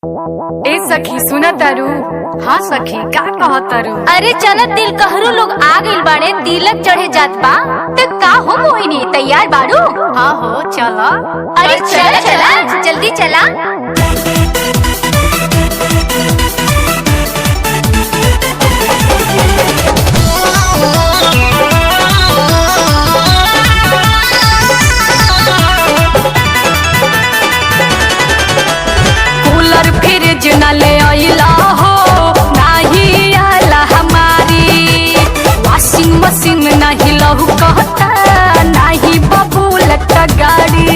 ए सखी सुना तारू। हाँ सखी का कहत तारू। अरे चल दिल कहरु लोग आ गइल बाड़े, तिलक चढ़े जात बा। त का हो मोहिनी, तैयार बाड़ू? हाँ हो चला। अरे चला चला जल्दी चला। कूलर फ्रिज न ले आइला हो, नाही आला हमारी। वॉशिंग मशीन नहीं लहू कहता, नहीं बबूलत गाड़ी।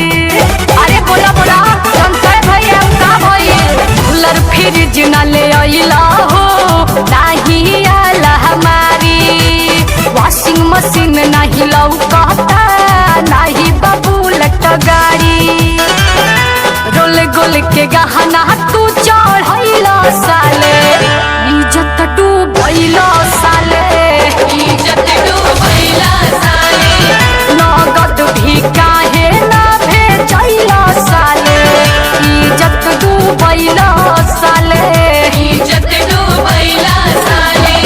अरे बोला बोला शंकर भैया का भइल। कूलर फ्रिज न ले आइला हो, नहीं आला हमारी। वॉशिंग मशीन नहीं लहू कहता, नहीं बबूलत गाड़ी। रोल गोल के गहना तू चढ़ैला साले, इज्जत डूबैला साले, इज्जत डूबैला साले। नगद भी काहे ना भेजैला साले, इज्जत डूबैला साले, इज्जत डूबैला साले।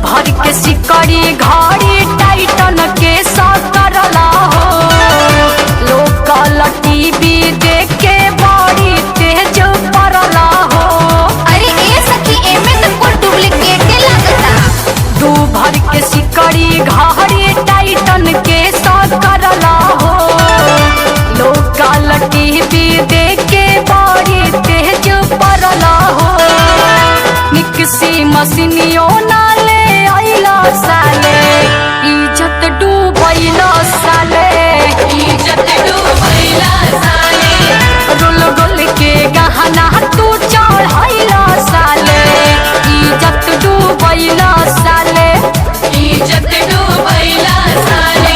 भर के सिकड़ी घड़ी टाइटन के सकरला हो। लोकल टीवी देख के बड़ी तेज पड़ला हो। अरे ए सखी एमे त कुल डुप्लीकेट लागता। दू भर के सिकड़ी घड़ी टाइटन के सकरला हो। लोकल टीवी देख के बड़ी तेज पड़ला हो। मिक्सी मशीनियों ना साले, इज्जत डूबैला साले, इज्जत डूबैला साले। रोल गोल के गहना तू चढ़ैला साले, इज्जत डूबैला साले, इज्जत डूबैला साले।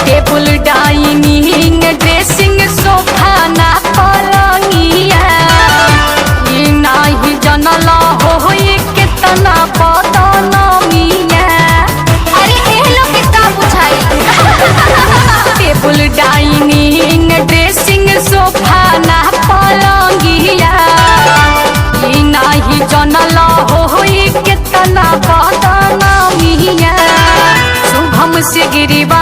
टेबल डाइनिंग ड्रेसिंग सोफा ना पलंगिया, ई नाही जनला हो ये कितना बदनामिया। अरे ए लोग के का बुझाई। टेबल डाइनिंग ड्रेसिंग सोफा ना पलंगिया, ई नाही जनला हो ये कितना बदनामिया। शुभम से गिरिवा